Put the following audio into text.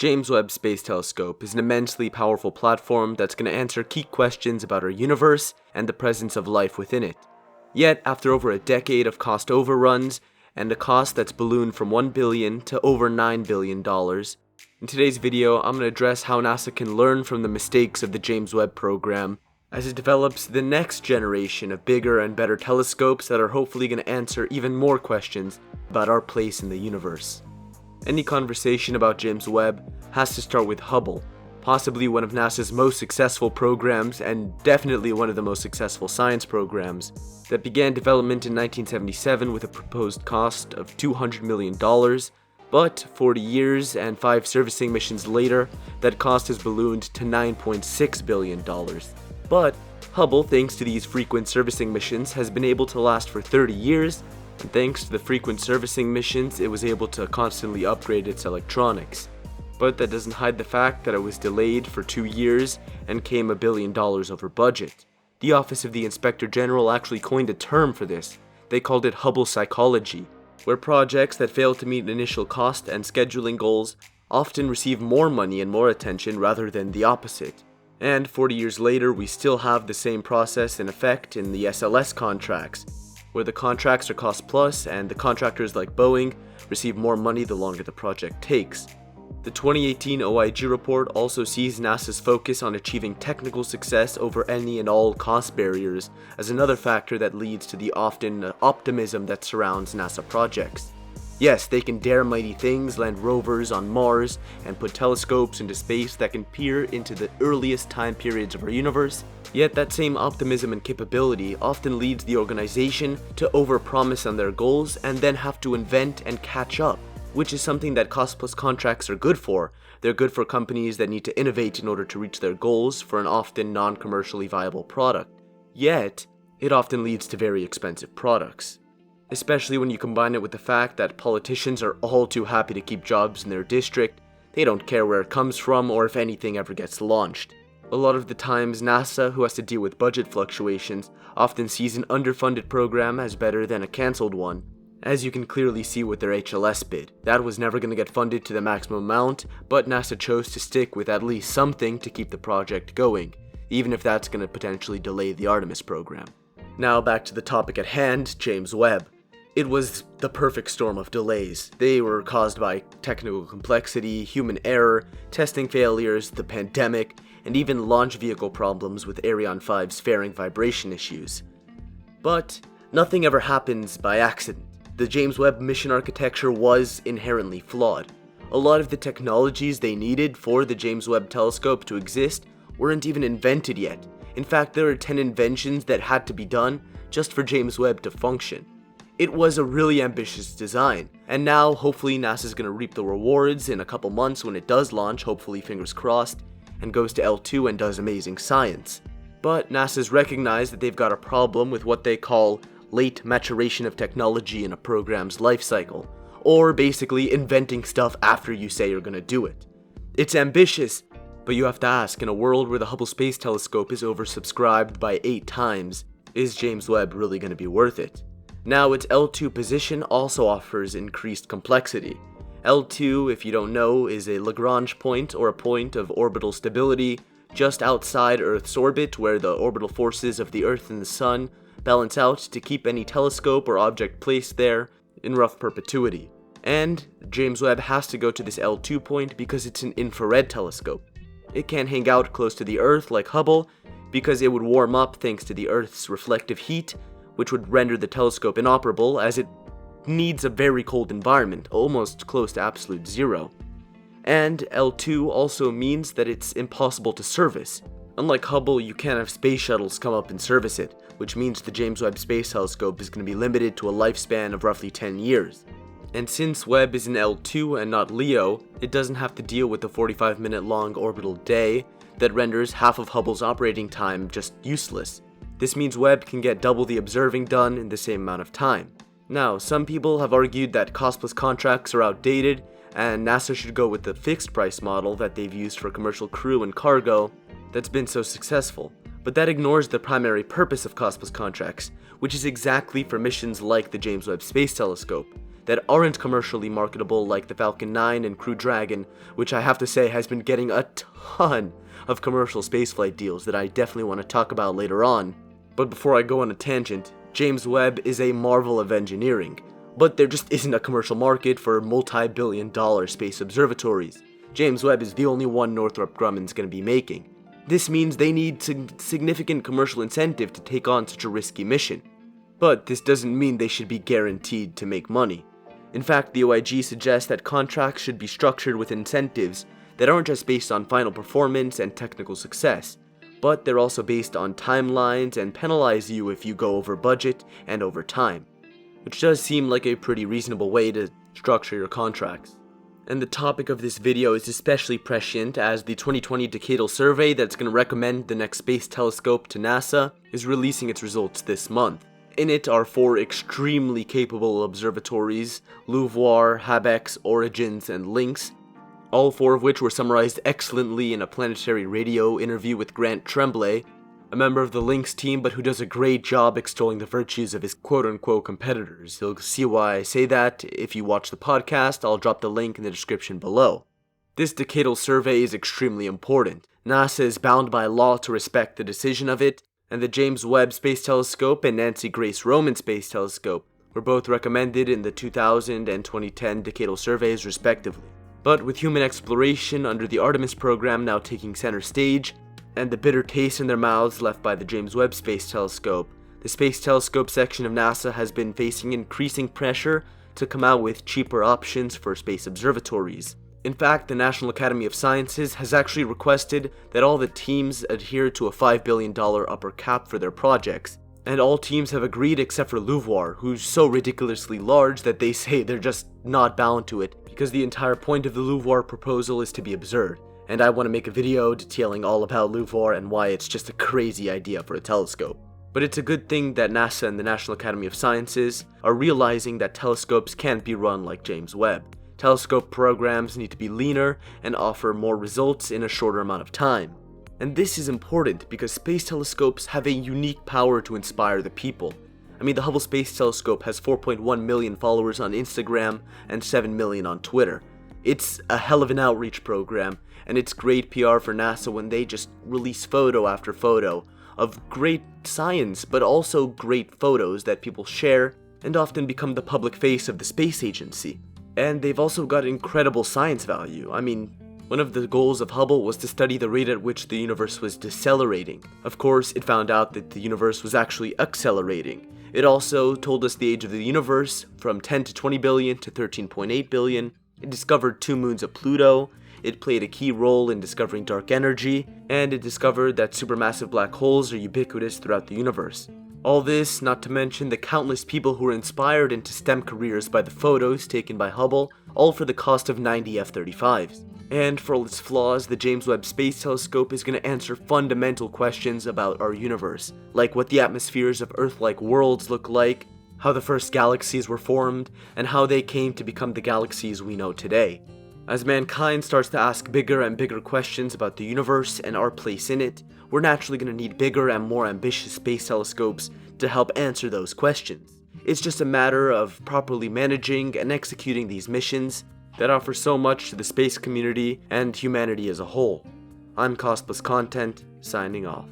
James Webb Space Telescope is an immensely powerful platform that's going to answer key questions about our universe and the presence of life within it. Yet, after over a decade of cost overruns, and a cost that's ballooned from $1 billion to over $9 billion, in today's video I'm going to address how NASA can learn from the mistakes of the James Webb program as it develops the next generation of bigger and better telescopes that are hopefully going to answer even more questions about our place in the universe. Any conversation about James Webb has to start with Hubble, possibly one of NASA's most successful programs and definitely one of the most successful science programs, that began development in 1977 with a proposed cost of $200 million, but 40 years and 5 servicing missions later, that cost has ballooned to $9.6 billion. But Hubble, thanks to these frequent servicing missions, has been able to last for 30 years, and thanks to the frequent servicing missions, it was able to constantly upgrade its electronics. But that doesn't hide the fact that it was delayed for 2 years and came $1 billion over budget. The Office of the Inspector General actually coined a term for this. They called it Hubble psychology, where projects that fail to meet initial cost and scheduling goals often receive more money and more attention rather than the opposite. And 40 years later, we still have the same process in effect in the SLS contracts, where the contracts are cost plus and the contractors like Boeing receive more money the longer the project takes. The 2018 OIG report also sees NASA's focus on achieving technical success over any and all cost barriers as another factor that leads to the often optimism that surrounds NASA projects. Yes, they can dare mighty things, land rovers on Mars, and put telescopes into space that can peer into the earliest time periods of our universe, yet that same optimism and capability often leads the organization to overpromise on their goals and then have to invent and catch up, which is something that cost-plus contracts are good for. They're good for companies that need to innovate in order to reach their goals for an often non-commercially viable product. Yet, it often leads to very expensive products, especially when you combine it with the fact that politicians are all too happy to keep jobs in their district. They don't care where it comes from or if anything ever gets launched. A lot of the times, NASA, who has to deal with budget fluctuations, often sees an underfunded program as better than a cancelled one. As you can clearly see with their HLS bid, that was never going to get funded to the maximum amount, but NASA chose to stick with at least something to keep the project going, even if that's going to potentially delay the Artemis program. Now back to the topic at hand, James Webb. It was the perfect storm of delays. They were caused by technical complexity, human error, testing failures, the pandemic, and even launch vehicle problems with Ariane 5's fairing vibration issues. But nothing ever happens by accident. The James Webb mission architecture was inherently flawed. A lot of the technologies they needed for the James Webb Telescope to exist weren't even invented yet. In fact, there are 10 inventions that had to be done just for James Webb to function. It was a really ambitious design, and now hopefully NASA's going to reap the rewards in a couple months when it does launch, hopefully fingers crossed, and goes to L2 and does amazing science. But NASA's recognized that they've got a problem with what they call late maturation of technology in a program's life cycle, or basically inventing stuff after you say you're gonna do it. It's ambitious, but you have to ask, in a world where the Hubble Space Telescope is oversubscribed by 8 times, is James Webb really gonna be worth it? Now, its L2 position also offers increased complexity. L2, if you don't know, is a Lagrange point or a point of orbital stability just outside Earth's orbit where the orbital forces of the Earth and the Sun balance out to keep any telescope or object placed there in rough perpetuity. And James Webb has to go to this L2 point because it's an infrared telescope. It can't hang out close to the Earth like Hubble because it would warm up thanks to the Earth's reflective heat, which would render the telescope inoperable as it needs a very cold environment, almost close to absolute zero. And L2 also means that it's impossible to service. Unlike Hubble, you can't have space shuttles come up and service it, which means the James Webb Space Telescope is going to be limited to a lifespan of roughly 10 years. And since Webb is in L2 and not LEO, it doesn't have to deal with the 45-minute long orbital day that renders half of Hubble's operating time just useless. This means Webb can get double the observing done in the same amount of time. Now, some people have argued that cost-plus contracts are outdated, and NASA should go with the fixed-price model that they've used for commercial crew and cargo that's been so successful. But that ignores the primary purpose of cost-plus contracts, which is exactly for missions like the James Webb Space Telescope. that aren't commercially marketable, like the Falcon 9 and Crew Dragon, which I have to say has been getting a ton of commercial spaceflight deals that I definitely want to talk about later on. But before I go on a tangent, James Webb is a marvel of engineering, but there just isn't a commercial market for multi-billion-dollar space observatories. James Webb is the only one Northrop Grumman's going to be making. This means they need significant commercial incentive to take on such a risky mission. But this doesn't mean they should be guaranteed to make money. In fact, the OIG suggests that contracts should be structured with incentives that aren't just based on final performance and technical success, but they're also based on timelines and penalize you if you go over budget and over time, which does seem like a pretty reasonable way to structure your contracts. And the topic of this video is especially prescient as the 2020 decadal survey that's going to recommend the next space telescope to NASA is releasing its results this month. In it are 4 extremely capable observatories, LUVOIR, HABEX, Origins, and Lynx, all 4 of which were summarized excellently in a planetary radio interview with Grant Tremblay, a member of the Lynx team but who does a great job extolling the virtues of his quote-unquote competitors. You'll see why I say that if you watch the podcast. I'll drop the link in the description below. This decadal survey is extremely important. NASA is bound by law to respect the decision of it, and the James Webb Space Telescope and Nancy Grace Roman Space Telescope were both recommended in the 2000 and 2010 decadal surveys respectively. But with human exploration under the Artemis program now taking center stage, and the bitter taste in their mouths left by the James Webb Space Telescope, the Space Telescope section of NASA has been facing increasing pressure to come out with cheaper options for space observatories. In fact, the National Academy of Sciences has actually requested that all the teams adhere to a $5 billion upper cap for their projects, and all teams have agreed except for LUVOIR, who's so ridiculously large that they say they're just not bound to it, because the entire point of the LUVOIR proposal is to be absurd. And I want to make a video detailing all about LUVOIR and why it's just a crazy idea for a telescope. But it's a good thing that NASA and the National Academy of Sciences are realizing that telescopes can't be run like James Webb. Telescope programs need to be leaner and offer more results in a shorter amount of time. And this is important because space telescopes have a unique power to inspire the people. I mean, the Hubble Space Telescope has 4.1 million followers on Instagram and 7 million on Twitter. It's a hell of an outreach program, and it's great PR for NASA when they just release photo after photo of great science, but also great photos that people share and often become the public face of the space agency. And they've also got incredible science value. I mean, one of the goals of Hubble was to study the rate at which the universe was decelerating. Of course, it found out that the universe was actually accelerating. It also told us the age of the universe from 10 to 20 billion to 13.8 billion. It discovered 2 moons of Pluto. It played a key role in discovering dark energy, and it discovered that supermassive black holes are ubiquitous throughout the universe. All this, not to mention the countless people who were inspired into STEM careers by the photos taken by Hubble, all for the cost of 90 F-35s. And for all its flaws, the James Webb Space Telescope is going to answer fundamental questions about our universe, like what the atmospheres of Earth-like worlds look like, how the first galaxies were formed, and how they came to become the galaxies we know today. As mankind starts to ask bigger and bigger questions about the universe and our place in it, we're naturally going to need bigger and more ambitious space telescopes to help answer those questions. It's just a matter of properly managing and executing these missions that offer so much to the space community and humanity as a whole. I'm Cost Plus Content, signing off.